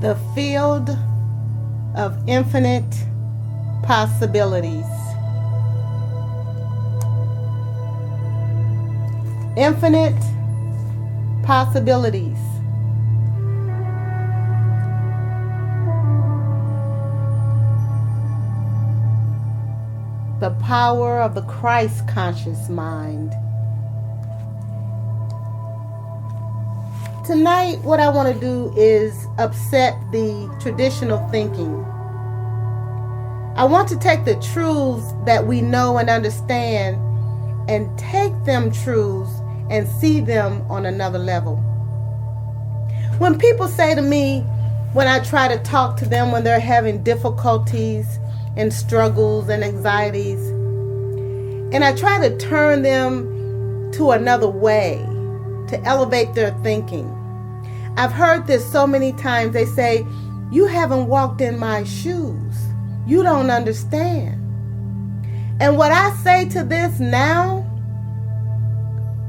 The field of infinite possibilities. Infinite possibilities. The power of the Christ conscious mind. Tonight, what I want to do is upset the traditional thinking. I want to take the truths that we know and understand and take them truths and see them on another level. When people say to me, when I try to talk to them when they're having difficulties and struggles and anxieties, and I try to turn them to another way to elevate their thinking. I've heard this so many times. They say, "You haven't walked in my shoes. You don't understand." And what I say to this now,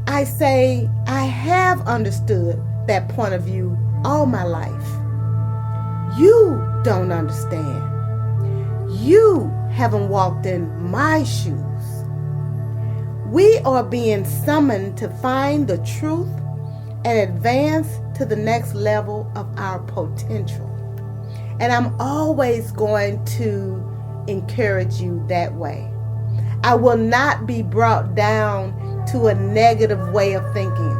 I say, I have understood that point of view all my life. You don't understand. You haven't walked in my shoes. We are being summoned to find the truth and advance to the next level of our potential. And I'm always going to encourage you that way. I will not be brought down to a negative way of thinking.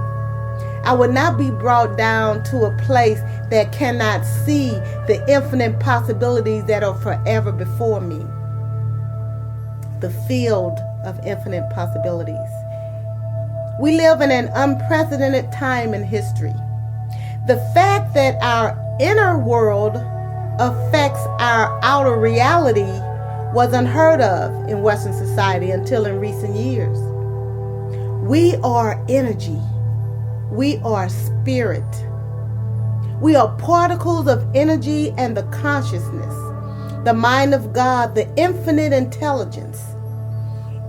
I will not be brought down to a place that cannot see the infinite possibilities that are forever before me. The field of infinite possibilities. We live in an unprecedented time in history. The fact that our inner world affects our outer reality was unheard of in Western society until in recent years. We are energy. We are spirit. We are particles of energy and the consciousness. The mind of God, the infinite intelligence,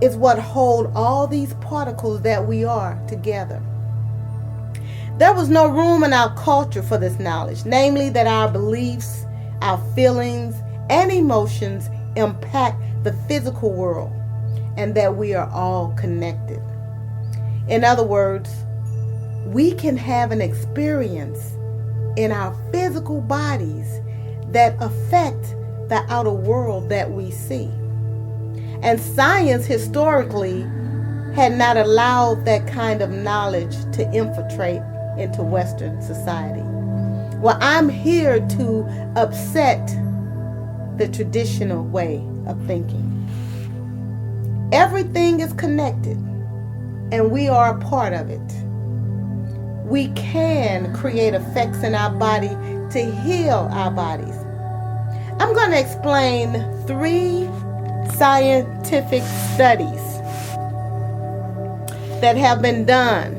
is what hold all these particles that we are together. There was no room in our culture for this knowledge, namely that our beliefs, our feelings, and emotions impact the physical world and that we are all connected. In other words, we can have an experience in our physical bodies that affect the outer world that we see. And science historically had not allowed that kind of knowledge to infiltrate into Western society. Well, I'm here to upset the traditional way of thinking. Everything is connected, and we are a part of it. We can create effects in our body to heal our bodies. I'm going to explain 3 scientific studies that have been done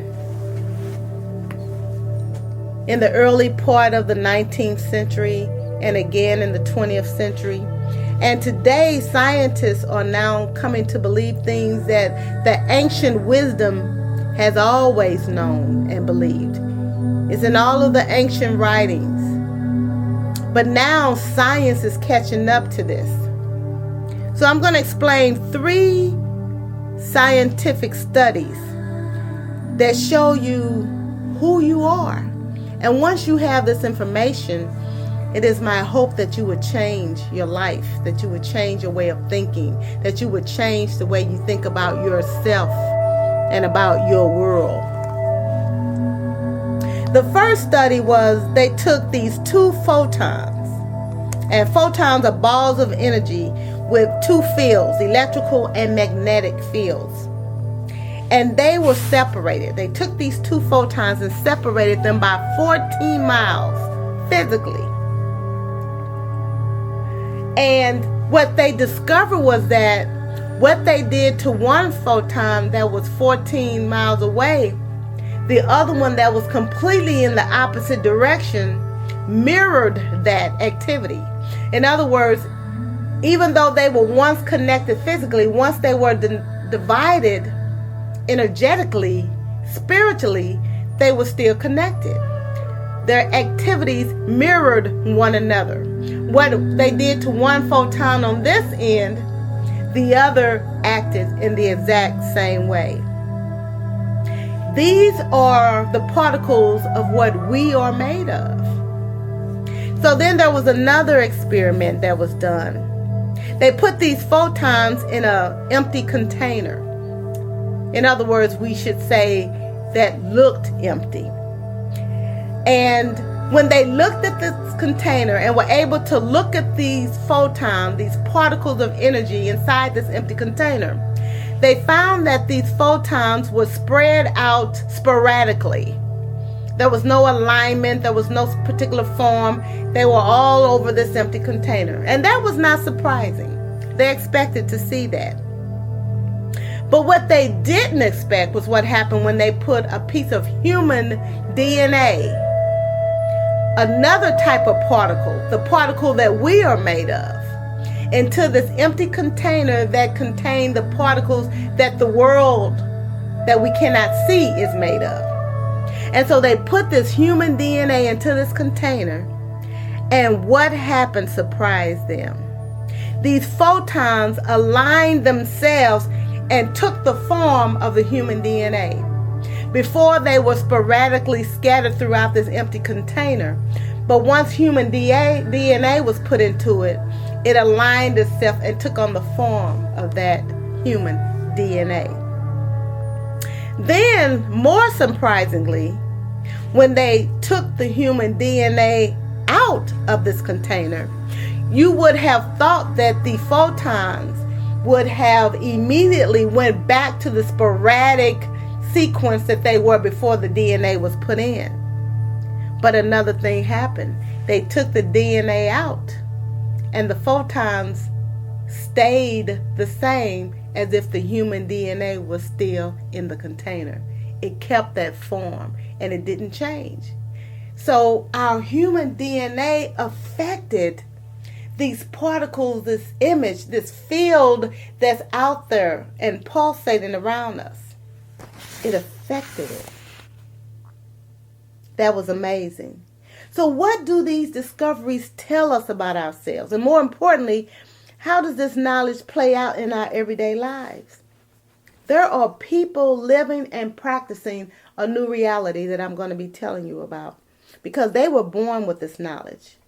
in the early part of the 19th century and again in the 20th century. And today, scientists are now coming to believe things that the ancient wisdom has always known and believed. It's in all of the ancient writings. But now science is catching up to this. So I'm going to explain 3 scientific studies that show you who you are. And once you have this information, it is my hope that you would change your life, that you would change your way of thinking, that you would change the way you think about yourself and about your world. The first study was they took these 2 photons, and photons are balls of energy with 2 fields, electrical and magnetic fields. And they were separated. They took these 2 photons and separated them by 14 miles physically. And what they discovered was that what they did to one photon that was 14 miles away, the other one that was completely in the opposite direction mirrored that activity. In other words, even though they were once connected physically, once they were divided energetically, spiritually, they were still connected. their activities mirrored one another. What they did to one photon on this end, the other acted in the exact same way. These are the particles of what we are made of. So then there was another experiment that was done. They put these photons in an empty container. In other words, we should say that looked empty. And when they looked at this container and were able to look at these photons, these particles of energy inside this empty container, they found that these photons were spread out sporadically. There was no alignment, there was no particular form. They were all over this empty container. And that was not surprising. They expected to see that. But what they didn't expect was what happened when they put a piece of human DNA, another type of particle, the particle that we are made of, into this empty container that contained the particles that the world that we cannot see is made of. And so they put this human DNA into this container, and what happened surprised them. These photons aligned themselves and took the form of the human DNA. Before, they were sporadically scattered throughout this empty container. But once human DNA was put into it, it aligned itself and took on the form of that human DNA. Then, more surprisingly, when they took the human DNA out of this container, you would have thought that the photons would have immediately went back to the sporadic sequence that they were before the DNA was put in. But another thing happened. They took the DNA out, and the photons stayed the same as if the human DNA was still in the container. It kept that form, and it didn't change. So our human DNA affected these particles, this image, this field that's out there and pulsating around us. It affected it. That was amazing. So what do these discoveries tell us about ourselves? And more importantly, how does this knowledge play out in our everyday lives? There are people living and practicing a new reality that I'm going to be telling you about because they were born with this knowledge.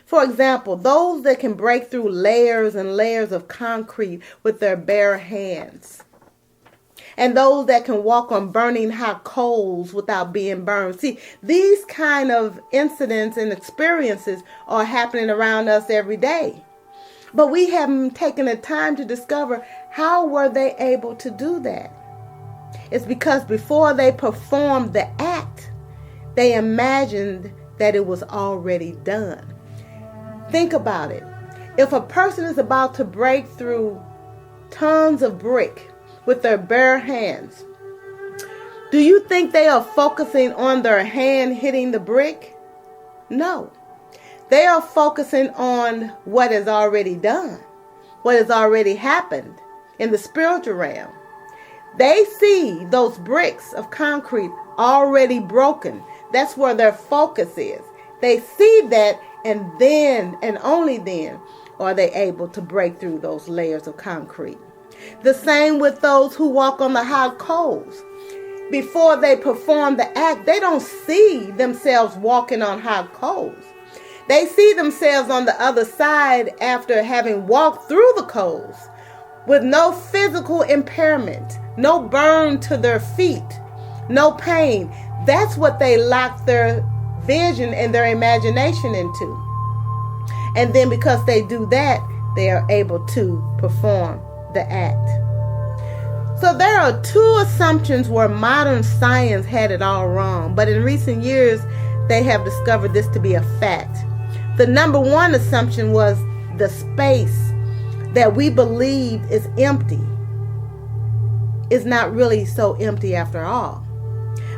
For example, those that can break through layers and layers of concrete with their bare hands. And those that can walk on burning hot coals without being burned. See, these kind of incidents and experiences are happening around us every day. But we haven't taken the time to discover how were they able to do that. It's because before they performed the act, they imagined that it was already done. Think about it. If a person is about to break through tons of brick with their bare hands, do you think they are focusing on their hand hitting the brick? No. They are focusing on what is already done, what has already happened in the spiritual realm. They see those bricks of concrete already broken. That's where their focus is. They see that, and then, and only then, are they able to break through those layers of concrete. The same with those who walk on the hot coals. Before they perform the act, they don't see themselves walking on hot coals. They see themselves on the other side after having walked through the coals with no physical impairment, no burn to their feet, no pain. That's what they lock their vision and their imagination into. And then because they do that, they are able to perform the act. So there are two assumptions where modern science had it all wrong, but in recent years, they have discovered this to be a fact. The number one assumption was the space that we believe is empty is not really so empty after all,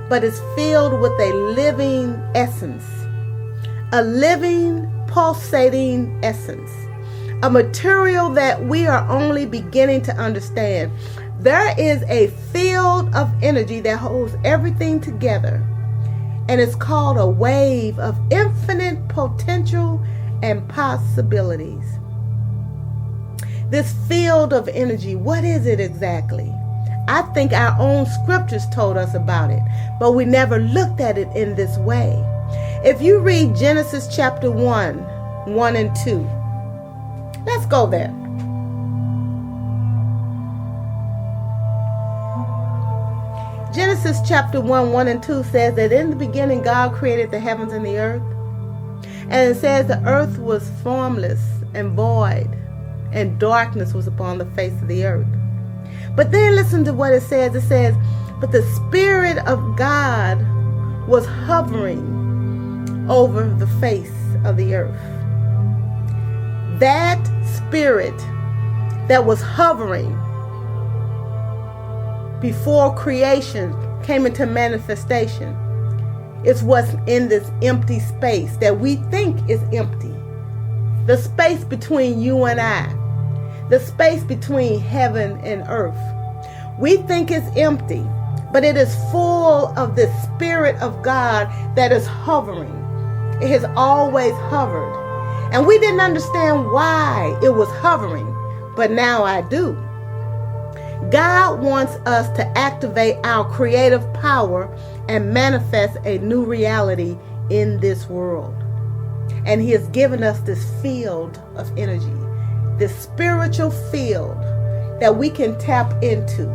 but is filled with a living essence, a living, pulsating essence, a material that we are only beginning to understand. There is a field of energy that holds everything together, And it's called a wave of infinite potential and possibilities. This field of energy, what is it exactly? I think our own scriptures told us about it, but we never looked at it in this way. If you read Genesis chapter 1 and 2, let's go there. Genesis chapter 1 and 2 says that in the beginning God created the heavens and the earth. And it says the earth was formless and void, and darkness was upon the face of the earth. But then listen to what it says. It says, but the Spirit of God was hovering over the face of the earth. That Spirit that was hovering before creation came into manifestation is what's in this empty space that we think is empty. The space between you and I. The space between heaven and earth. We think it's empty, but it is full of the Spirit of God that is hovering. It has always hovered. And we didn't understand why it was hovering, but now I do. God wants us to activate our creative power and manifest a new reality in this world. And He has given us this field of energy, this spiritual field that we can tap into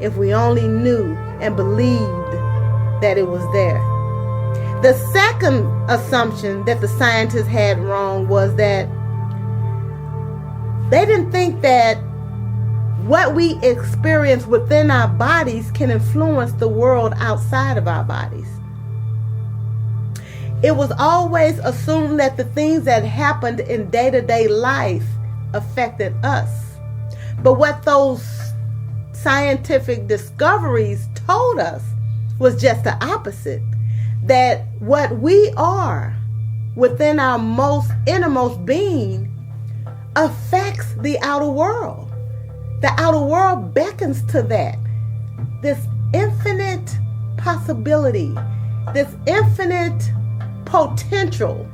if we only knew and believed that it was there. The second assumption that the scientists had wrong was that they didn't think that what we experience within our bodies can influence the world outside of our bodies. It was always assumed that the things that happened in day-to-day life affected us. But what those scientific discoveries told us was just the opposite. That what we are within our most innermost being affects the outer world. The outer world beckons to that. This infinite possibility, this infinite potential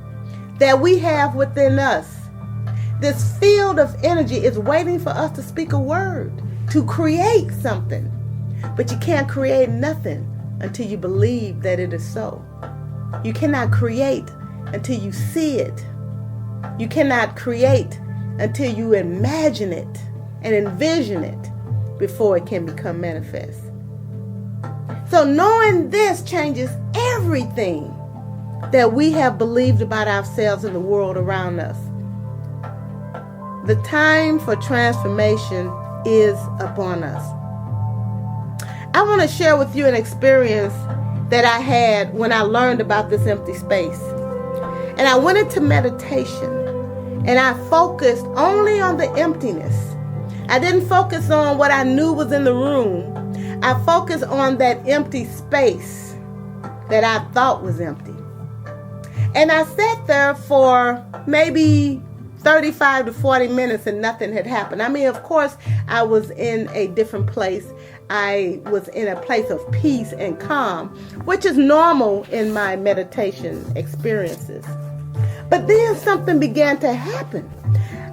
that we have within us. This field of energy is waiting for us to speak a word, to create something. But you can't create nothing until you believe that it is so. You cannot create until you see it. You cannot create until you imagine it and envision it before it can become manifest. So knowing this changes everything that we have believed about ourselves and the world around us. The time for transformation is upon us. I want to share with you an experience that I had when I learned about this empty space. And I went into meditation and I focused only on the emptiness. I didn't focus on what I knew was in the room. I focused on that empty space that I thought was empty. And I sat there for maybe 35 to 40 minutes and nothing had happened. I mean, of course, I was in a different place. I was in a place of peace and calm, which is normal in my meditation experiences. But then something began to happen.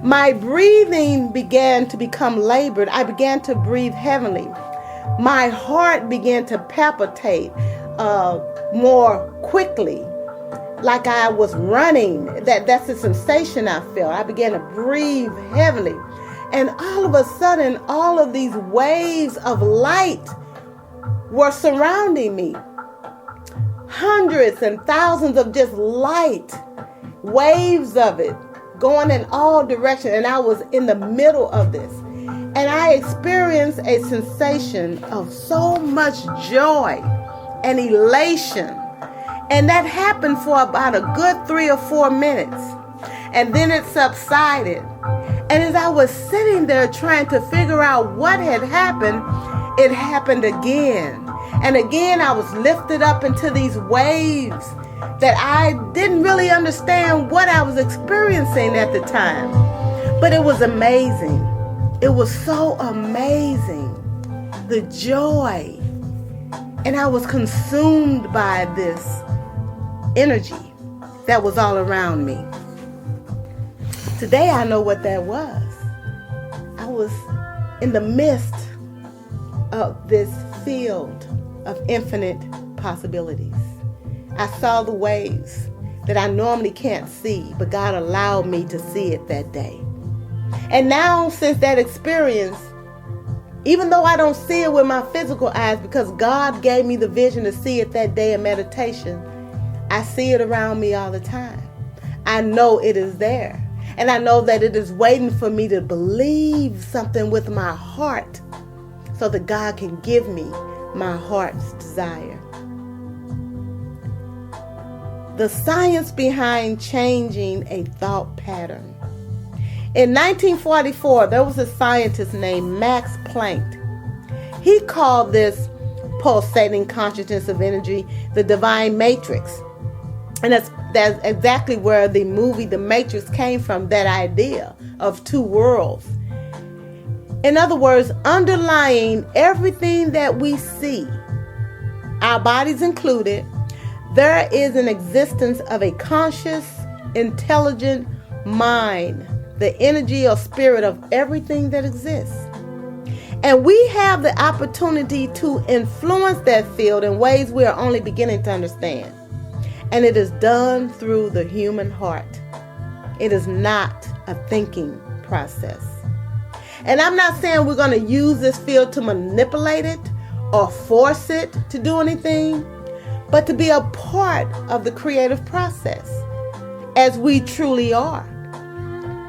My breathing began to become labored. I began to breathe heavily. My heart began to palpitate more quickly, like I was running. That's the sensation I felt. I began to breathe heavily. And all of a sudden, all of these waves of light were surrounding me. Hundreds and thousands of just light, waves of it, going in all directions. And I was in the middle of this. And I experienced a sensation of so much joy and elation. And that happened for about a good 3 or 4 minutes. And then it subsided. And as I was sitting there trying to figure out what had happened, it happened again. And again, I was lifted up into these waves that I didn't really understand what I was experiencing at the time. But it was amazing. It was so amazing. The joy. And I was consumed by this energy that was all around me. Today I know what that was. I was in the midst of this field of infinite possibilities. I saw the waves that I normally can't see, but God allowed me to see it that day. And now, since that experience, even though I don't see it with my physical eyes, because God gave me the vision to see it that day in meditation, I see it around me all the time. I know it is there. And I know that it is waiting for me to believe something with my heart so that God can give me my heart's desire. The science behind changing a thought pattern. In 1944, there was a scientist named Max Planck. He called this pulsating consciousness of energy the divine matrix. And that's exactly where the movie The Matrix came from, that idea of two worlds. In other words, underlying everything that we see, our bodies included, there is an existence of a conscious, intelligent mind, the energy or spirit of everything that exists. And we have the opportunity to influence that field in ways we are only beginning to understand. And it is done through the human heart. It is not a thinking process. And I'm not saying we're going to use this field to manipulate it or force it to do anything, but to be a part of the creative process as we truly are.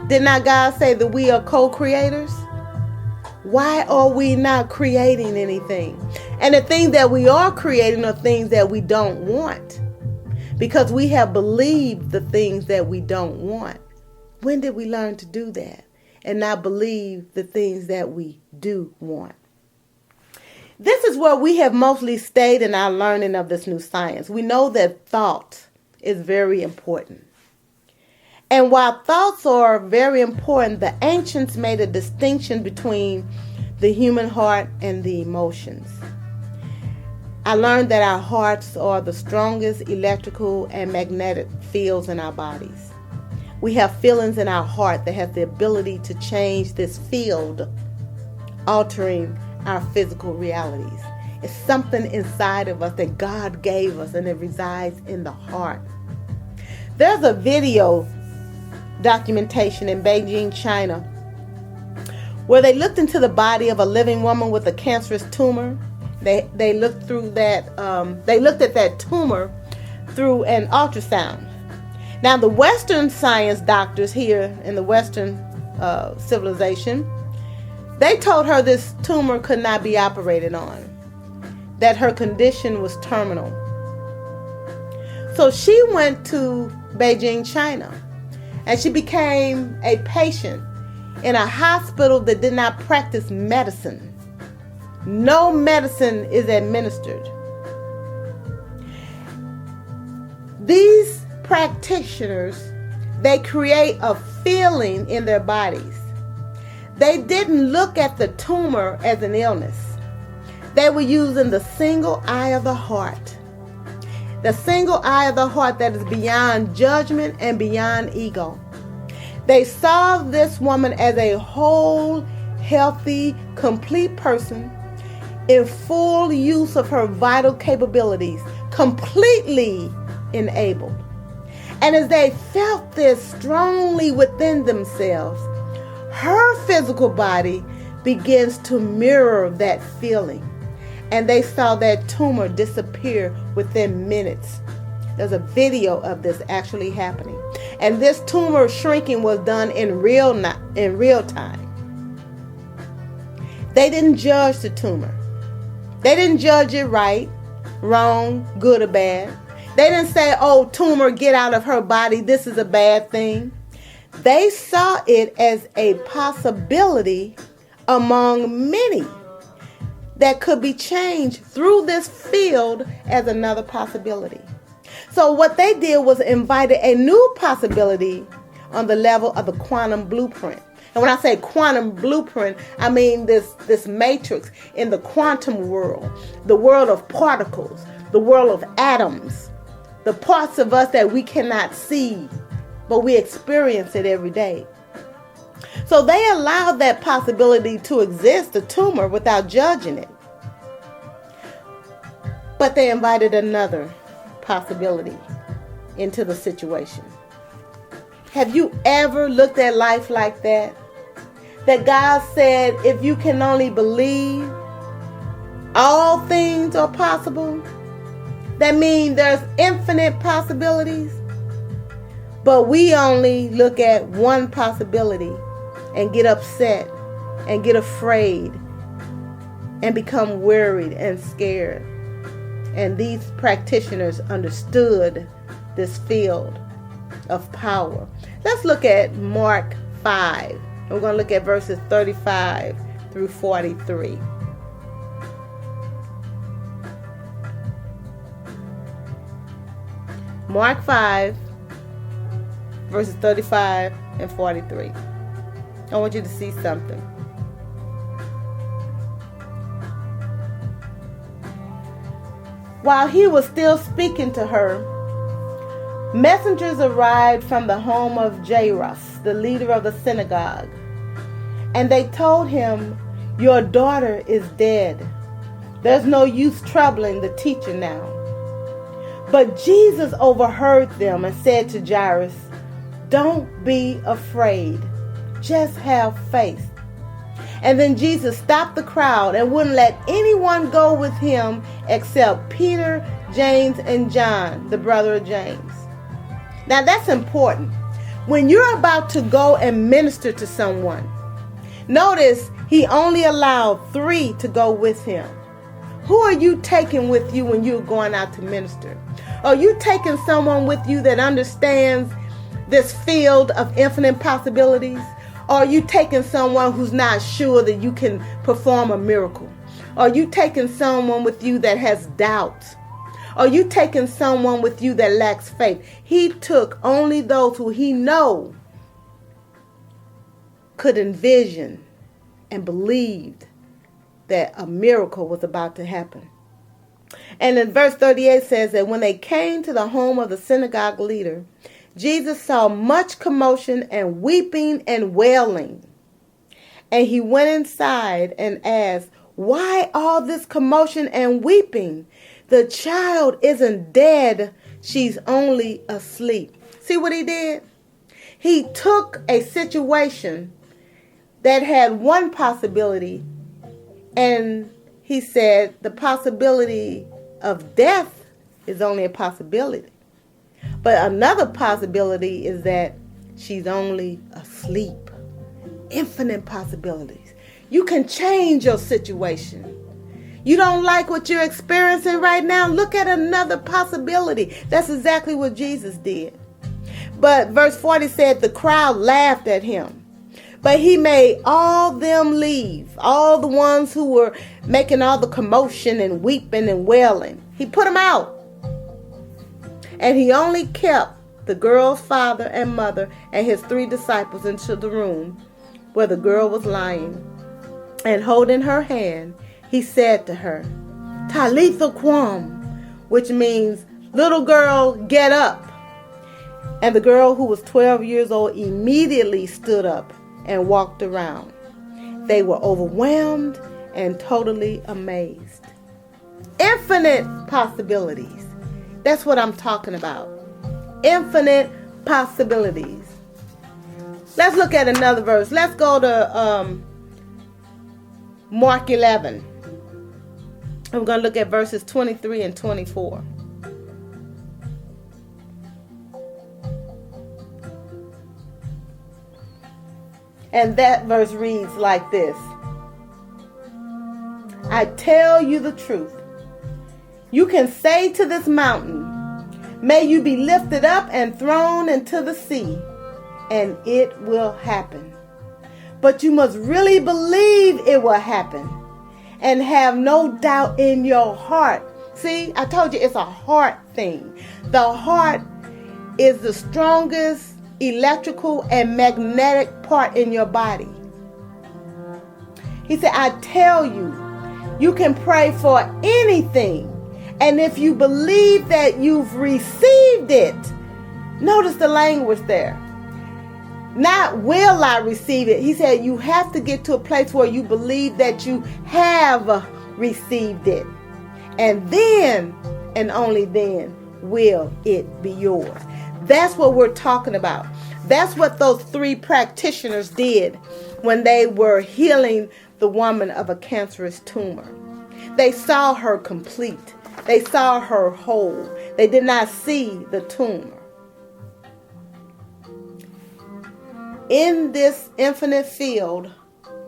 Did not God say that we are co-creators? Why are we not creating anything? And the things that we are creating are things that we don't want, because we have believed the things that we don't want. When did we learn to do that and not believe the things that we do want? This is where we have mostly stayed in our learning of this new science. We know that thought is very important. And while thoughts are very important, the ancients made a distinction between the human heart and the emotions. I learned that our hearts are the strongest electrical and magnetic fields in our bodies. We have feelings in our heart that have the ability to change this field, altering our physical realities. It's something inside of us that God gave us, and it resides in the heart. There's a video documentation in Beijing, China, where they looked into the body of a living woman with a cancerous tumor. They looked through that. They looked at that tumor through an ultrasound. Now, the Western science doctors here in the Western civilization, they told her this tumor could not be operated on, that her condition was terminal. So she went to Beijing, China, and she became a patient in a hospital that did not practice medicine. No medicine is administered. These practitioners, they create a feeling in their bodies. They didn't look at the tumor as an illness. They were using the single eye of the heart. The single eye of the heart that is beyond judgment and beyond ego. They saw this woman as a whole, healthy, complete person in full use of her vital capabilities, completely enabled. And as they felt this strongly within themselves, her physical body begins to mirror that feeling. And they saw that tumor disappear within minutes. There's a video of this actually happening. And this tumor shrinking was done in real time. They didn't judge the tumor. They didn't judge it right, wrong, good or bad. They didn't say, oh, tumor, get out of her body. This is a bad thing. They saw it as a possibility among many that could be changed through this field as another possibility. So what they did was invited a new possibility on the level of the quantum blueprint. And when I say quantum blueprint, I mean this matrix in the quantum world, the world of particles, the world of atoms, the parts of us that we cannot see, but we experience it every day. So they allowed that possibility to exist, a tumor, without judging it. But they invited another possibility into the situation. Have you ever looked at life like that? That God said, if you can only believe, all things are possible. That means there's infinite possibilities. But we only look at one possibility and get upset and get afraid and become worried and scared. And these practitioners understood this field of power. Let's look at Mark 5. We're going to look at verses 35 through 43. Mark 5, verses 35 and 43. I want you to see something. While he was still speaking to her, messengers arrived from the home of Jairus, the leader of the synagogue, and they told him, "Your daughter is dead. There's no use troubling the teacher now." But Jesus overheard them and said to Jairus, "Don't be afraid. Just have faith." And then Jesus stopped the crowd and wouldn't let anyone go with him except Peter, James, and John, the brother of James. Now that's important. When you're about to go and minister to someone, notice he only allowed 3 to go with him. Who are you taking with you when you're going out to minister? Are you taking someone with you that understands this field of infinite possibilities? Or are you taking someone who's not sure that you can perform a miracle? Are you taking someone with you that has doubts? Are you taking someone with you that lacks faith? He took only those who he know could envision and believed that a miracle was about to happen. And in verse 38 says that when they came to the home of the synagogue leader, Jesus saw much commotion and weeping and wailing. And he went inside and asked, "Why all this commotion and weeping? The child isn't dead. She's only asleep." See what he did? He took a situation that had one possibility and he said the possibility of death is only a possibility. But another possibility is that she's only asleep. Infinite possibilities. You can change your situation. You don't like what you're experiencing right now? Look at another possibility. That's exactly what Jesus did. But verse 40 said the crowd laughed at him. But he made all them leave, all the ones who were making all the commotion and weeping and wailing. He put them out. And he only kept the girl's father and mother and his 3 disciples into the room where the girl was lying. And holding her hand, he said to her, "Talitha quam," which means, "Little girl, get up." And the girl, who was 12 years old, immediately stood up and walked around. They were overwhelmed and totally amazed. Infinite possibilities. That's what I'm talking about. Infinite possibilities. Let's look at another verse. Let's go to Mark 11. I'm going to look at verses 23 and 24. And that verse reads like this. "I tell you the truth. You can say to this mountain, 'May you be lifted up and thrown into the sea,' and it will happen. But you must really believe it will happen and have no doubt in your heart." See, I told you it's a heart thing. The heart is the strongest electrical and magnetic part in your body. He said, "I tell you, you can pray for anything And if you believe that you've received it, notice the language there. Not will I receive it. He said you have to get to a place where you believe that you have received it. And then, and only then, will it be yours. That's what we're talking about. That's what those 3 practitioners did when they were healing the woman of a cancerous tumor. They saw her complete. They saw her whole. They did not see the tumor. In this infinite field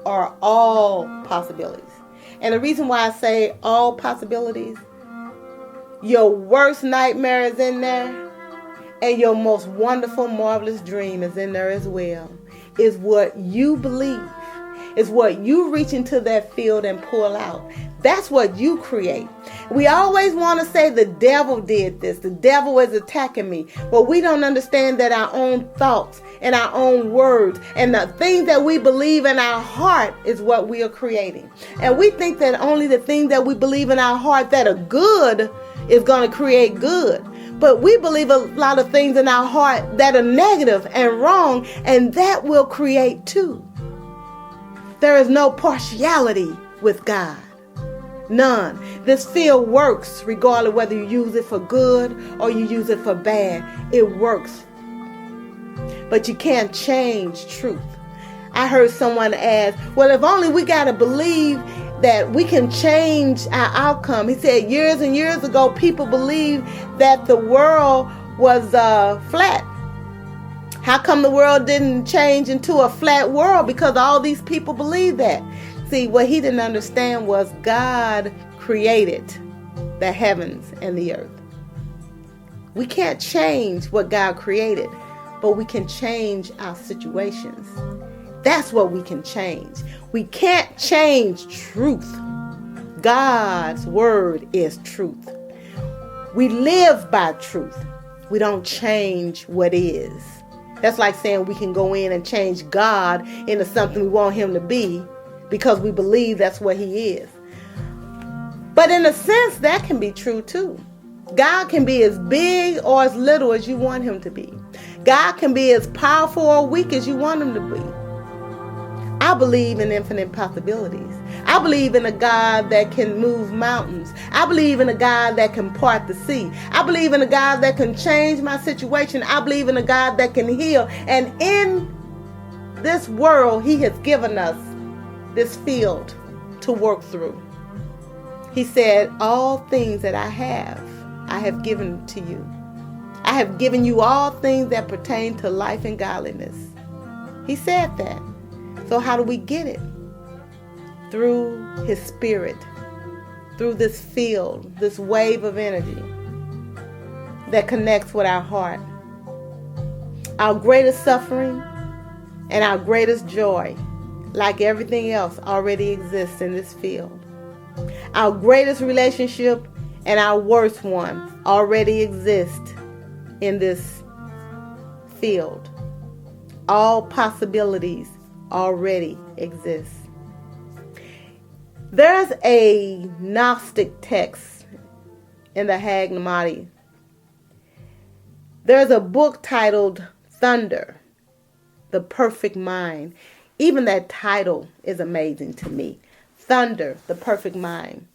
are all possibilities. And the reason why I say all possibilities, your worst nightmare is in there, and your most wonderful, marvelous dream is in there as well. Is what you believe. Is what you reach into that field and pull out. That's what you create. We always want to say the devil did this. The devil is attacking me. But we don't understand that our own thoughts and our own words and the things that we believe in our heart is what we are creating. And we think that only the things that we believe in our heart that are good is going to create good. But we believe a lot of things in our heart that are negative and wrong, and that will create too. There is no partiality with God. None. This field works regardless whether you use it for good or you use it for bad. It works. But you can't change truth. I heard someone ask, well, if only we got to believe that we can change our outcome. He said years and years ago, people believed that the world was flat. How come the world didn't change into a flat world? Because all these people believe that. See, what he didn't understand was God created the heavens and the earth. We can't change what God created, but we can change our situations. That's what we can change. We can't change truth. God's word is truth. We live by truth. We don't change what is. That's like saying we can go in and change God into something we want him to be because we believe that's what he is. But in a sense, that can be true too. God can be as big or as little as you want him to be. God can be as powerful or weak as you want him to be. I believe in infinite possibilities. I believe in a God that can move mountains. I believe in a God that can part the sea. I believe in a God that can change my situation. I believe in a God that can heal. And in this world, he has given us this field to work through. He said, all things that I have given to you. I have given you all things that pertain to life and godliness. He said that. So how do we get it? Through his spirit, through this field, this wave of energy that connects with our heart. Our greatest suffering and our greatest joy, like everything else, already exists in this field. Our greatest relationship and our worst one already exist in this field. All possibilities already exist. There's a Gnostic text in the Nag Hammadi. There's a book titled Thunder, the Perfect Mind. Even that title is amazing to me. Thunder, the Perfect Mind.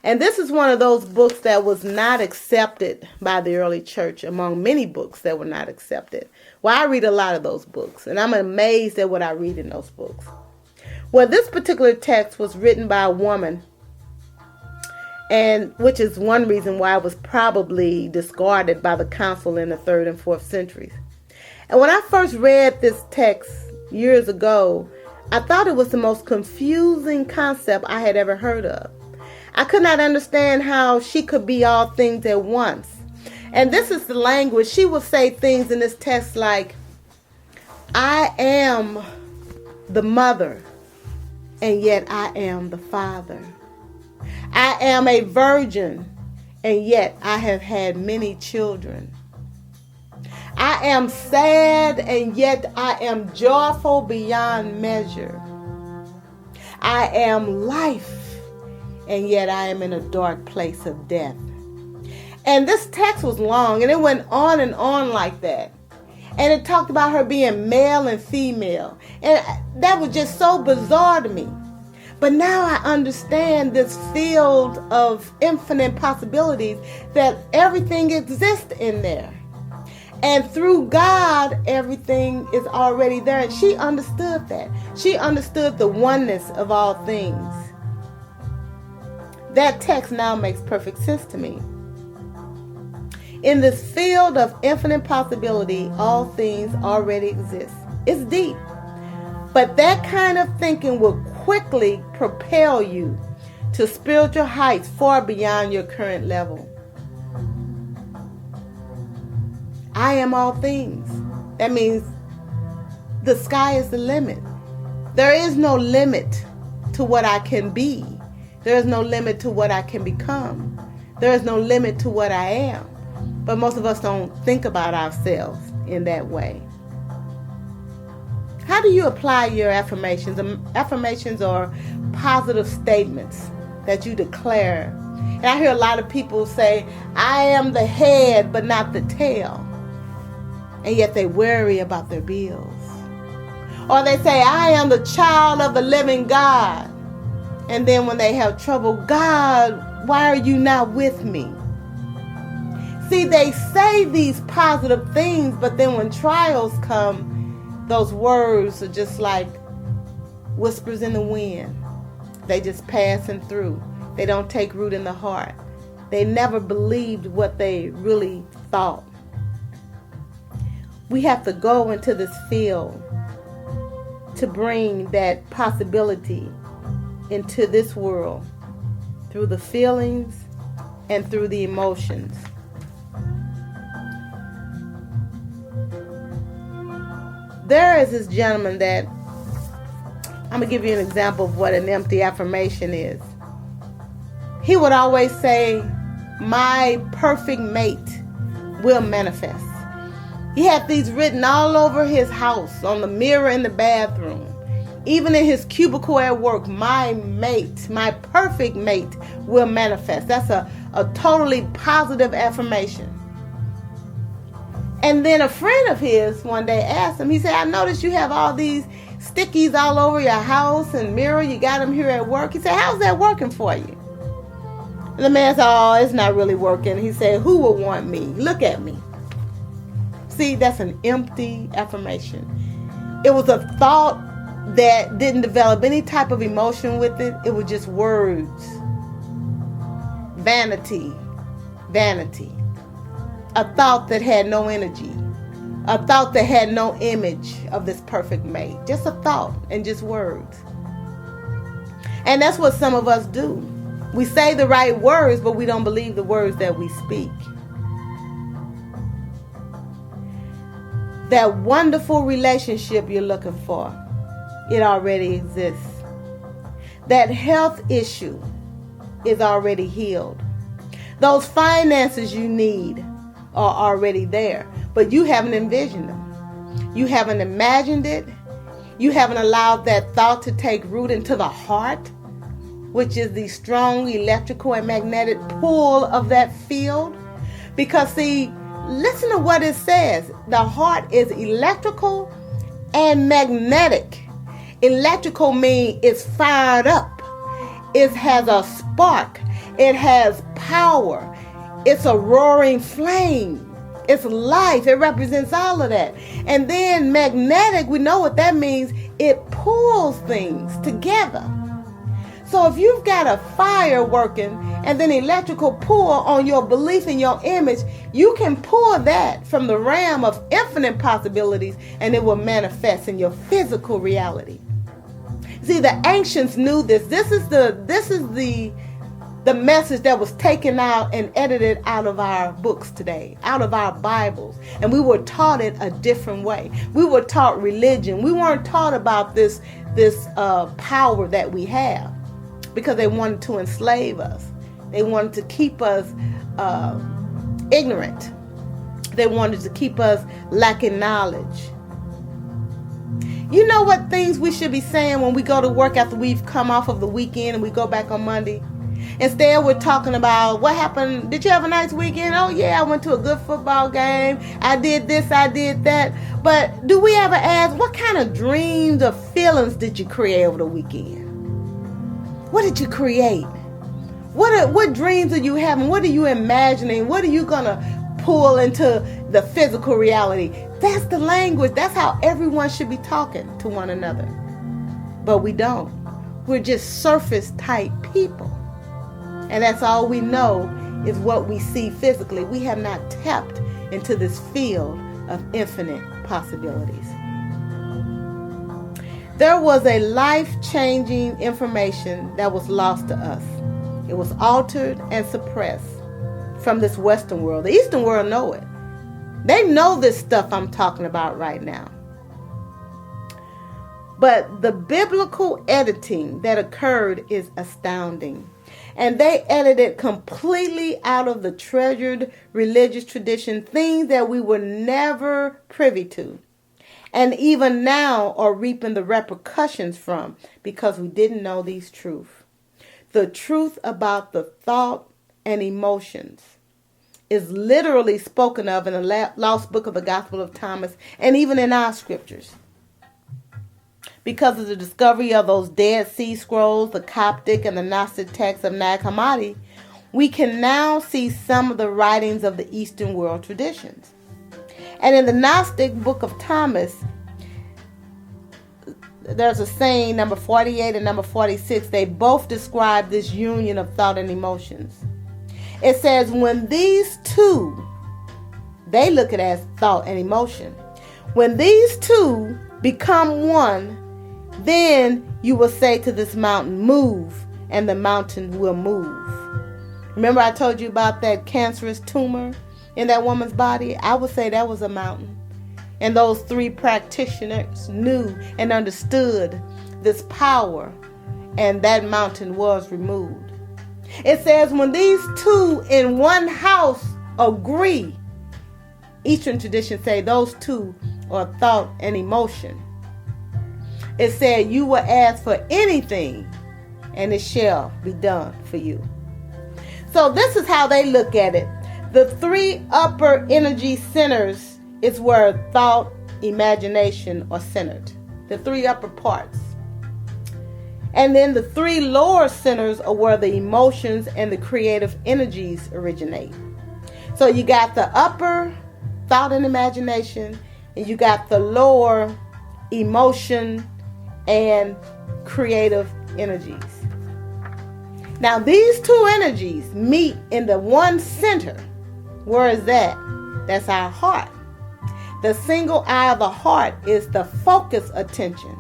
And this is one of those books that was not accepted by the early church, among many books that were not accepted. Well, I read a lot of those books, and I'm amazed at what I read in those books. Well, this particular text was written by a woman, and which is one reason why it was probably discarded by the council in the 3rd and 4th centuries. And when I first read this text years ago, I thought it was the most confusing concept I had ever heard of. I could not understand how she could be all things at once. And this is the language. She will say things in this text like, I am the mother, and yet I am the father. I am a virgin, and yet I have had many children. I am sad, and yet I am joyful beyond measure. I am life, and yet I am in a dark place of death. And this text was long, and it went on and on like that. And it talked about her being male and female. And that was just so bizarre to me. But now I understand this field of infinite possibilities, that everything exists in there. And through God, everything is already there. And she understood that. She understood the oneness of all things. That text now makes perfect sense to me. In this field of infinite possibility, all things already exist. It's deep. But that kind of thinking will quickly propel you to spiritual heights far beyond your current level. I am all things. That means the sky is the limit. There is no limit to what I can be. There is no limit to what I can become. There is no limit to what I am. But most of us don't think about ourselves in that way. How do you apply your affirmations? Affirmations are positive statements that you declare. And I hear a lot of people say, I am the head but not the tail. And yet they worry about their bills. Or they say, I am the child of the living God. And then when they have trouble, God, why are you not with me? See, they say these positive things, but then when trials come, those words are just like whispers in the wind. They just passing through. They don't take root in the heart. They never believed what they really thought. We have to go into this field to bring that possibility into this world through the feelings and through the emotions. There is this gentleman that, I'm going to give you an example of what an empty affirmation is. He would always say, my perfect mate will manifest. He had these written all over his house, on the mirror in the bathroom, even in his cubicle at work. My mate, my perfect mate will manifest. That's a totally positive affirmation. And then a friend of his one day asked him, he said, I noticed you have all these stickies all over your house and mirror. You got them here at work. He said, how's that working for you? And the man said, oh, it's not really working. He said, who would want me? Look at me. See, that's an empty affirmation. It was a thought that didn't develop any type of emotion with it. It was just words. Vanity. Vanity. A thought that had no energy. A thought that had no image of this perfect mate. Just a thought and just words. And that's what some of us do. We say the right words, but we don't believe the words that we speak. That wonderful relationship you're looking for, it already exists. That health issue is already healed. Those finances you need are already there, but you haven't envisioned them. You haven't imagined it. You haven't allowed that thought to take root into the heart, which is the strong electrical and magnetic pull of that field. Because see, listen to what it says. The heart is electrical and magnetic. Electrical means it's fired up. It has a spark. It has power. It's a roaring flame. It's life. It represents all of that. And then magnetic, we know what that means. It pulls things together. So if you've got a fire working and then electrical pull on your belief in your image, you can pull that from the realm of infinite possibilities and it will manifest in your physical reality. See, the ancients knew this. This is the message that was taken out and edited out of our books today, out of our Bibles. And we were taught it a different way. We were taught religion. We weren't taught about this power that we have, because they wanted to enslave us. They wanted to keep us ignorant. They wanted to keep us lacking knowledge. You know what things we should be saying when we go to work after we've come off of the weekend and we go back on Monday? Instead, we're talking about what happened. Did you have a nice weekend? Oh, yeah, I went to a good football game. I did this, I did that. But do we ever ask, what kind of dreams or feelings did you create over the weekend? What did you create? What dreams are you having? What are you imagining? What are you going to pull into the physical reality? That's the language. That's how everyone should be talking to one another. But we don't. We're just surface type people. And that's all we know is what we see physically. We have not tapped into this field of infinite possibilities. There was a life-changing information that was lost to us. It was altered and suppressed from this Western world. The Eastern world know it. They know this stuff I'm talking about right now. But the biblical editing that occurred is astounding. And they edited completely out of the treasured religious tradition, things that we were never privy to. And even now are reaping the repercussions from, because we didn't know these truths. The truth about the thought and emotions is literally spoken of in the lost book of the Gospel of Thomas, and even in our scriptures. Because of the discovery of those Dead Sea Scrolls, the Coptic and the Gnostic texts of Nag Hammadi, we can now see some of the writings of the Eastern world traditions. And in the Gnostic book of Thomas, there's a saying, number 48 and number 46, they both describe this union of thought and emotions. It says, when these two, they look at it as thought and emotion. When these two become one, then you will say to this mountain, move, and the mountain will move. Remember I told you about that cancerous tumor in that woman's body? I would say that was a mountain. And those three practitioners knew and understood this power, and that mountain was removed. It says when these two in one house agree, Eastern traditions say those two are thought and emotion. It said you will ask for anything and it shall be done for you. So this is how they look at it. The three upper energy centers is where thought, imagination are centered. The three upper parts. And then the three lower centers are where the emotions and the creative energies originate. So you got the upper thought and imagination, and you got the lower emotion and creative energies. Now these two energies meet in the one center. Where is that? That's our heart. The single eye of the heart is the focus attention.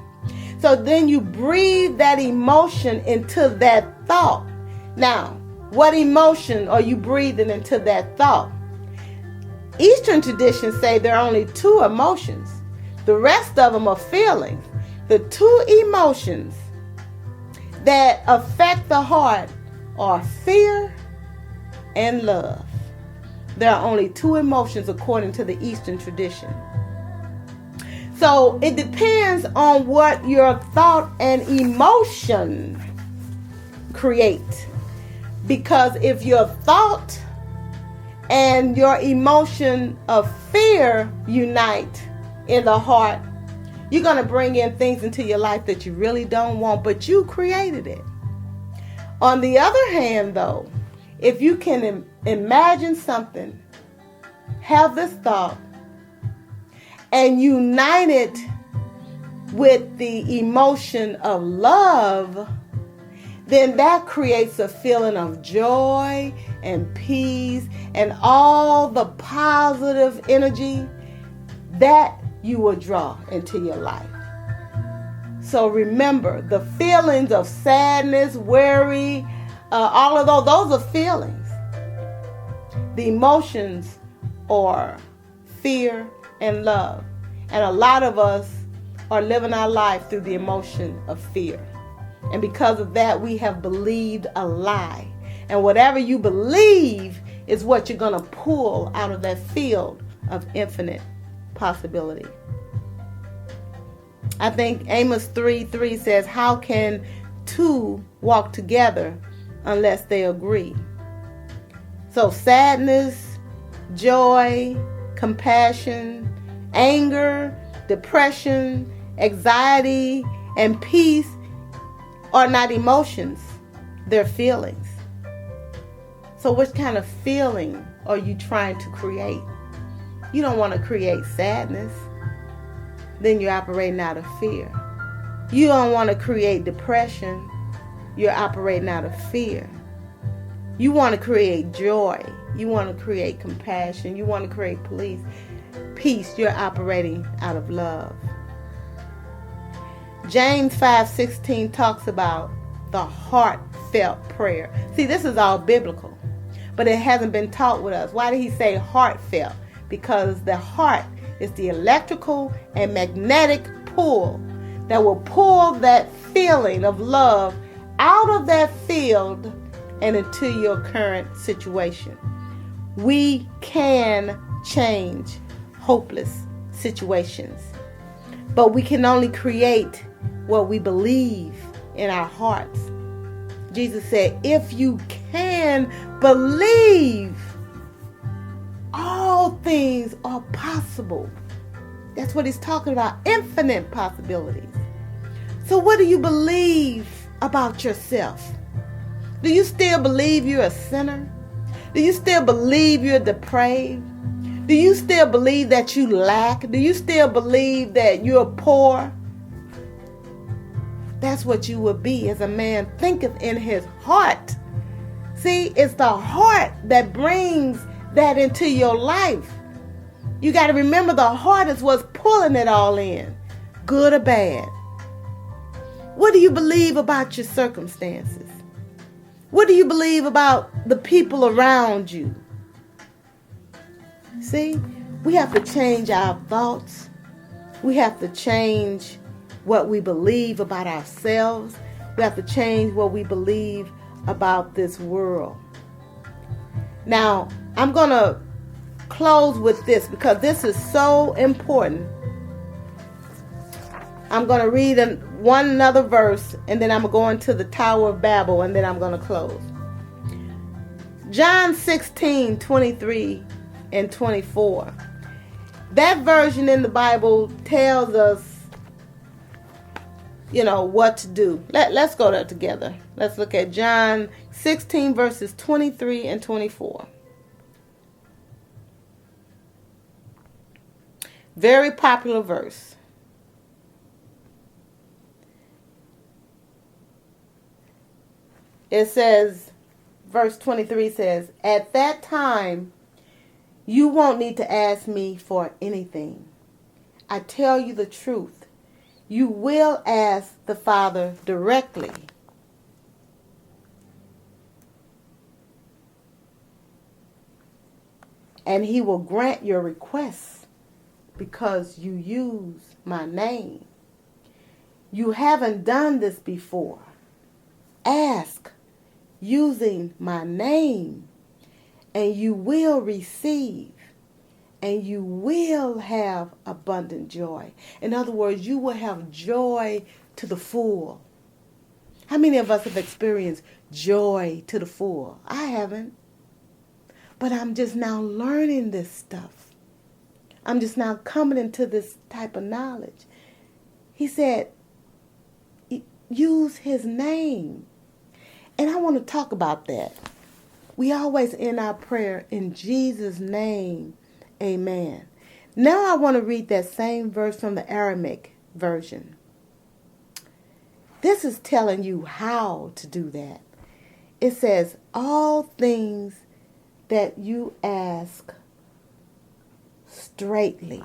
So then you breathe that emotion into that thought. Now, what emotion are you breathing into that thought? Eastern traditions say there are only two emotions. The rest of them are feelings. The two emotions that affect the heart are fear and love. There are only two emotions according to the Eastern tradition. So it depends on what your thought and emotion create. Because if your thought and your emotion of fear unite in the heart, you're going to bring in things into your life that you really don't want, but you created it. On the other hand, though, if you can imagine something, have this thought, and unite it with the emotion of love, then that creates a feeling of joy and peace and all the positive energy that you will draw into your life. So remember, the feelings of sadness, worry, all of those are feelings. The emotions are fear and love. And a lot of us are living our life through the emotion of fear. And because of that, we have believed a lie. And whatever you believe is what you're going to pull out of that field of infinite possibility. I think Amos 3:3 says, how can two walk together unless they agree. So sadness, joy, compassion, anger, depression, anxiety, and peace are not emotions, they're feelings. So what kind of feeling are you trying to create? You don't want to create sadness. Then you're operating out of fear. You don't want to create depression. You're operating out of fear. You want to create joy. You want to create compassion. You want to create peace. You're operating out of love. James 5:16 talks about the heartfelt prayer. See, this is all biblical, but it hasn't been taught with us. Why did he say heartfelt? Because the heart is the electrical and magnetic pull that will pull that feeling of love out of that field and into your current situation. We can change hopeless situations, but we can only create what we believe in our hearts. Jesus said, if you can believe, all things are possible. That's what he's talking about, infinite possibilities. So what do you believe about yourself? Do you still believe you're a sinner? Do you still believe you're depraved? Do you still believe that you lack? Do you still believe that you're poor? That's what you will be as a man thinketh in his heart. See, it's the heart that brings that into your life. You got to remember the heart is what's pulling it all in, good or bad. What do you believe about your circumstances? What do you believe about the people around you? See, we have to change our thoughts. We have to change what we believe about ourselves. We have to change what we believe about this world. Now, I'm going to close with this because this is so important. I'm going to read another verse, and then I'm going to go into the Tower of Babel, and then I'm going to close. John 16:23 and 24. That version in the Bible tells us, what to do. Let's go there together. Let's look at John 16 verses 23 and 24. Very popular verse. It says, verse 23 says, at that time, you won't need to ask me for anything. I tell you the truth. You will ask the Father directly. And he will grant your requests because you use my name. You haven't done this before. Ask using my name, and you will receive, and you will have abundant joy. In other words, you will have joy to the full. How many of us have experienced joy to the full? I haven't. But I'm just now learning this stuff. I'm just now coming into this type of knowledge. He said, use his name. And I want to talk about that. We always end our prayer in Jesus' name, amen. Now I want to read that same verse from the Aramaic version. This is telling you how to do that. It says, all things that you ask straightly,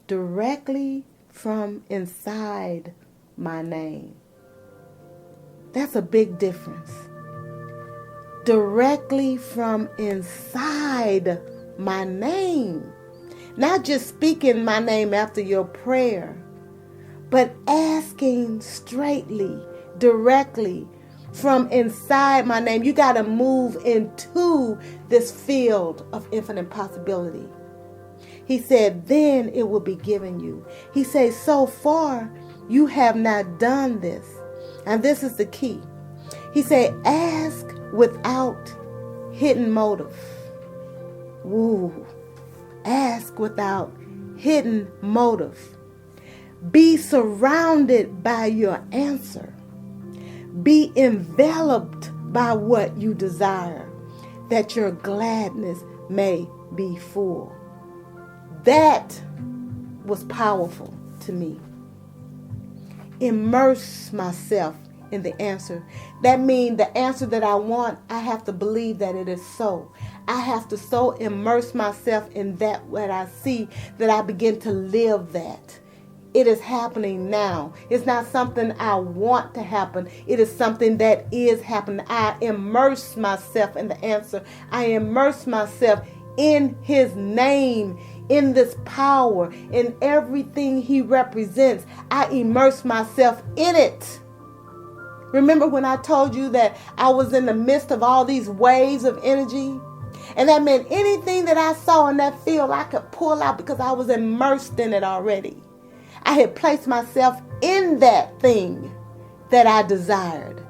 directly from inside my name. That's a big difference. Directly from inside my name. Not just speaking my name after your prayer, but asking straightly, directly from inside my name. You got to move into this field of infinite possibility. He said, then it will be given you. He says, so far you have not done this. And this is the key. He said, ask without hidden motive. Woo. Ask without hidden motive. Be surrounded by your answer. Be enveloped by what you desire, that your gladness may be full. That was powerful to me. Immerse myself in the answer. That means the answer that I want, I have to believe that it is so. I have to so immerse myself in that what I see that I begin to live that. It is happening now. It's not something I want to happen. It is something that is happening. I immerse myself in the answer. I immerse myself in his name, in this power, in everything he represents. I immerse myself in it. Remember when I told you that I was in the midst of all these waves of energy? And that meant anything that I saw in that field, I could pull out because I was immersed in it already. I had placed myself in that thing that I desired.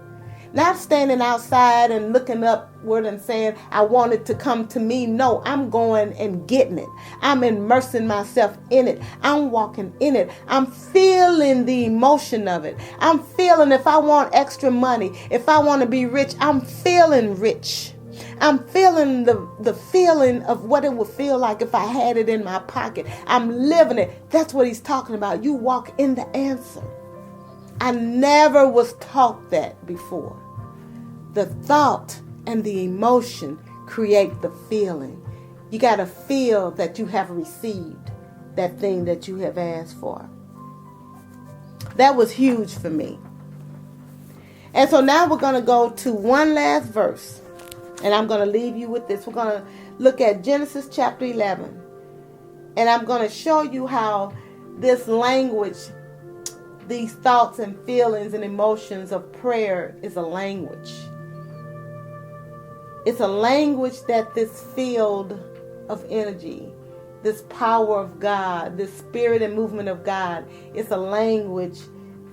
Not standing outside and looking upward and saying, I want it to come to me. No, I'm going and getting it. I'm immersing myself in it. I'm walking in it. I'm feeling the emotion of it. I'm feeling if I want extra money, if I want to be rich, I'm feeling rich. I'm feeling the feeling of what it would feel like if I had it in my pocket. I'm living it. That's what he's talking about. You walk in the answer. I never was taught that before. The thought and the emotion create the feeling. You got to feel that you have received that thing that you have asked for. That was huge for me. And so now we're going to go to one last verse. And I'm going to leave you with this. We're going to look at Genesis chapter 11. And I'm going to show you how this language, these thoughts and feelings and emotions of prayer is a language. It's a language that this field of energy, this power of God, this spirit and movement of God, it's a language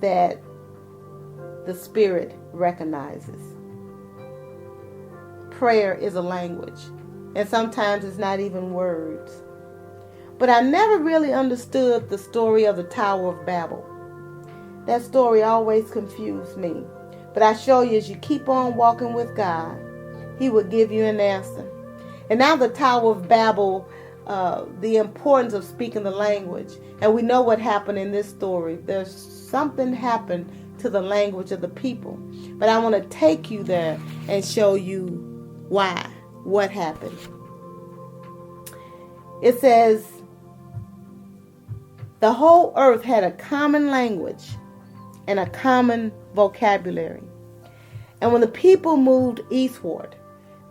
that the Spirit recognizes. Prayer is a language, and sometimes it's not even words. But I never really understood the story of the Tower of Babel. That story always confused me. But I show you, as you keep on walking with God, he will give you an answer. And now the Tower of Babel, the importance of speaking the language. And we know what happened in this story. There's something happened to the language of the people. But I want to take you there and show you why, what happened. It says, the whole earth had a common language and a common vocabulary. And when the people moved eastward,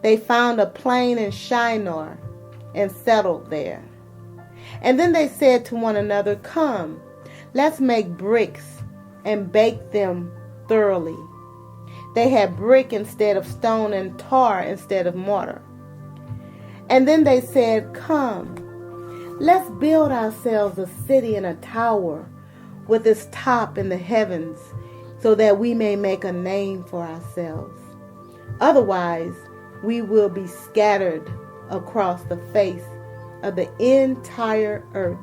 they found a plain in Shinar and settled there. And then they said to one another, come, let's make bricks and bake them thoroughly. They had brick instead of stone and tar instead of mortar. And then they said, come, let's build ourselves a city and a tower with its top in the heavens, so that we may make a name for ourselves. Otherwise, we will be scattered across the face of the entire earth.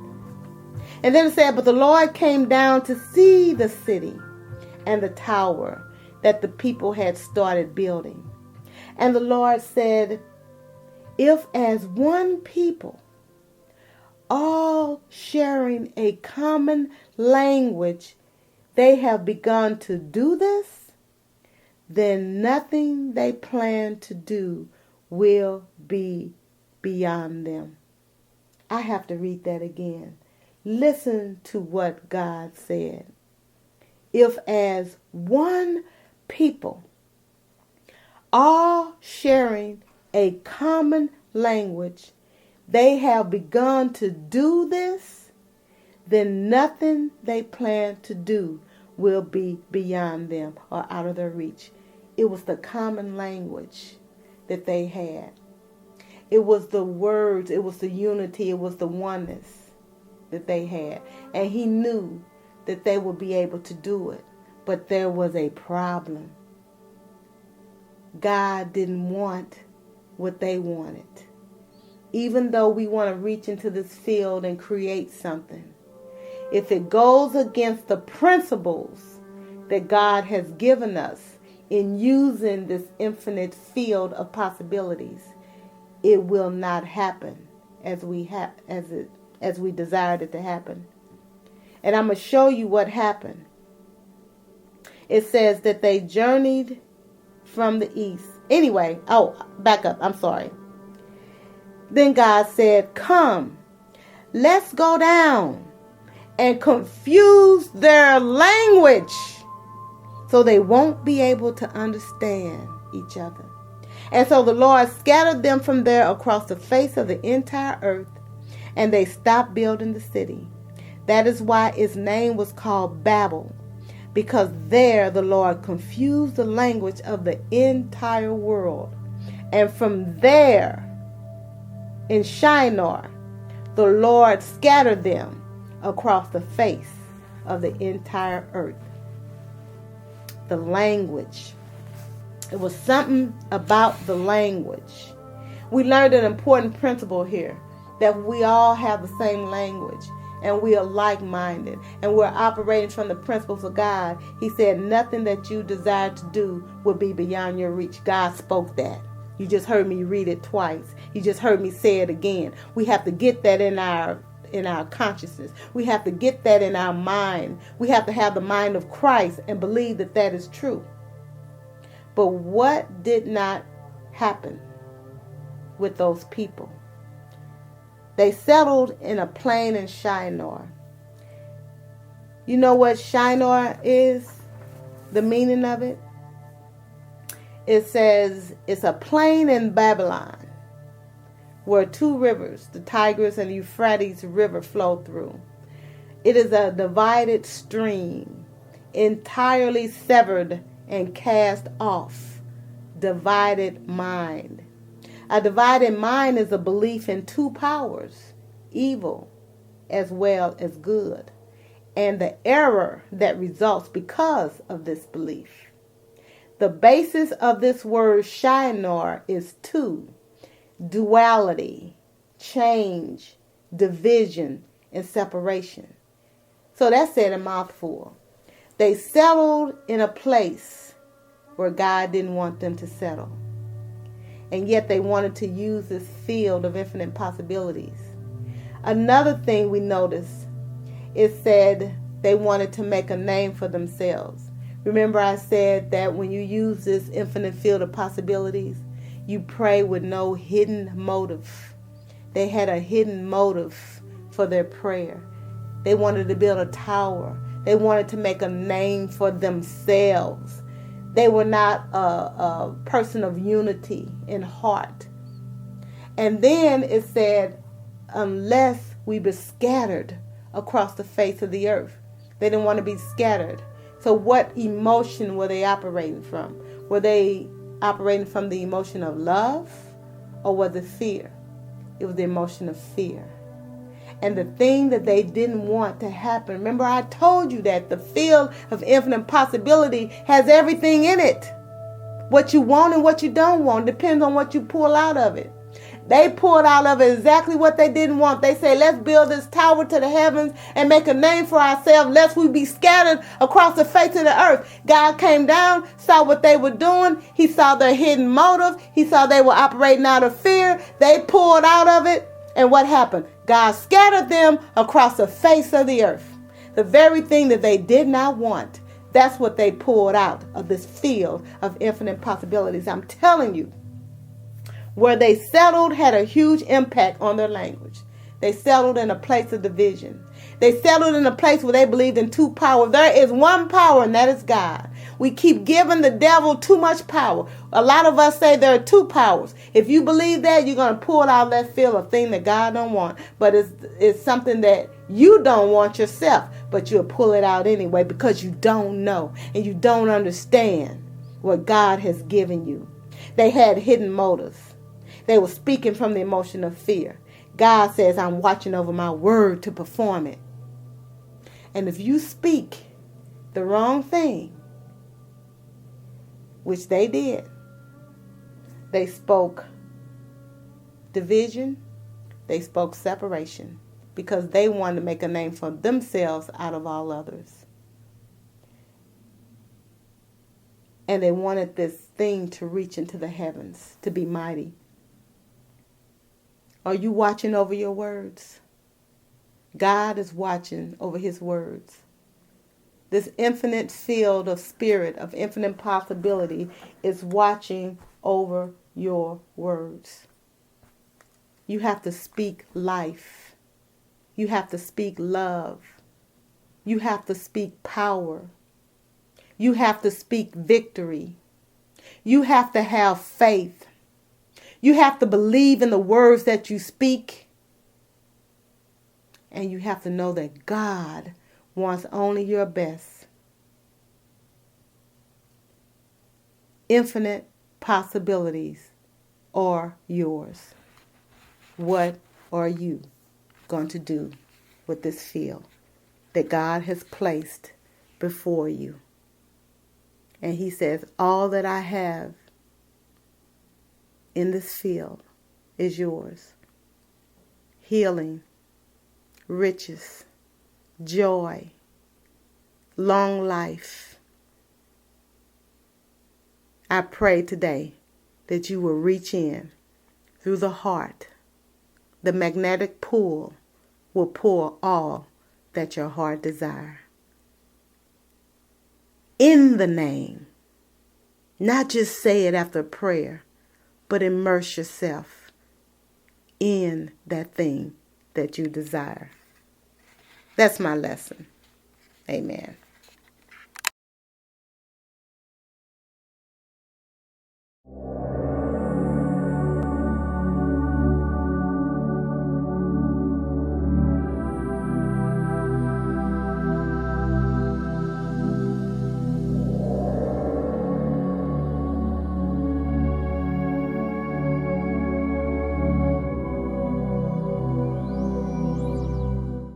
And then it said, but the Lord came down to see the city and the tower that the people had started building. And the Lord said, if as one people, all sharing a common language, they have begun to do this, then nothing they plan to do will be beyond them. I have to read that again. Listen to what God said. If as one people, all sharing a common language, they have begun to do this, then nothing they plan to do will be beyond them or out of their reach. It was the common language that they had. It was the words, it was the unity, it was the oneness that they had. And he knew that they would be able to do it. But there was a problem. God didn't want what they wanted. Even though we want to reach into this field and create something, if it goes against the principles that God has given us in using this infinite field of possibilities, it will not happen as we desired it to happen. And I'm going to show you what happened. It says that they journeyed from the east. Anyway, back up. I'm sorry. Then God said, "Come, let's go down and confuse their language so they won't be able to understand each other." And so the Lord scattered them from there across the face of the entire earth, and they stopped building the city. That is why its name was called Babel, because there the Lord confused the language of the entire world. And from there, in Shinar, the Lord scattered them across the face of the entire earth. The language. It was something about the language. We learned an important principle here, that we all have the same language and we are like-minded and we're operating from the principles of God. He said nothing that you desire to do will be beyond your reach. God spoke that. You just heard me read it twice. You just heard me say it again. We have to get that in our consciousness. We have to get that in our mind. We have to have the mind of Christ and believe that that is true. But what did not happen with those people? They settled in a plain in Shinar. You know what Shinar is? The meaning of it? It says it's a plain in Babylon where two rivers, the Tigris and Euphrates River, flow through. It is a divided stream, entirely severed and cast off. Divided mind. A divided mind is a belief in two powers, evil as well as good, and the error that results because of this belief. The basis of this word Shinar is two: duality, change, division, and separation. So that's said a mouthful. They settled in a place where God didn't want them to settle. And yet they wanted to use this field of infinite possibilities. Another thing we noticed, it said they wanted to make a name for themselves. Remember I said that when you use this infinite field of possibilities, you pray with no hidden motive. They had a hidden motive for their prayer. They wanted to build a tower. They wanted to make a name for themselves. They were not a person of unity in heart. And then it said, unless we be scattered across the face of the earth. They didn't want to be scattered. So what emotion were they operating from? Were they operating from the emotion of love, or was it fear? It was the emotion of fear. And the thing that they didn't want to happen. Remember I told you that the field of infinite possibility has everything in it. What you want and what you don't want depends on what you pull out of it. They pulled out of it exactly what they didn't want. They say, let's build this tower to the heavens and make a name for ourselves, lest we be scattered across the face of the earth. God came down, saw what they were doing. He saw their hidden motive. He saw they were operating out of fear. They pulled out of it. And what happened? God scattered them across the face of the earth. The very thing that they did not want, that's what they pulled out of this field of infinite possibilities. I'm telling you, where they settled had a huge impact on their language. They settled in a place of division. They settled in a place where they believed in two powers. There is one power, and that is God. We keep giving the devil too much power. A lot of us say there are two powers. If you believe that, you're going to pull out that field of thing that God don't want. But it's something that you don't want yourself. But you'll pull it out anyway because you don't know and you don't understand what God has given you. They had hidden motives. They were speaking from the emotion of fear. God says, I'm watching over my word to perform it. And if you speak the wrong thing, which they did. They spoke division. They spoke separation because they wanted to make a name for themselves out of all others. And they wanted this thing to reach into the heavens, to be mighty. Are you watching over your words? God is watching over his words. This infinite field of spirit, of infinite possibility, is watching over your words. You have to speak life. You have to speak love. You have to speak power. You have to speak victory. You have to have faith. You have to believe in the words that you speak. And you have to know that God wants only your best. Infinite possibilities are yours. What are you going to do with this field that God has placed before you? And he says, all that I have in this field is yours. Healing, riches, joy, long life. I pray today that you will reach in through the heart. The magnetic pull will pull all that your heart desires. In the name. Not just say it after prayer, but immerse yourself in that thing that you desire. That's my lesson. Amen.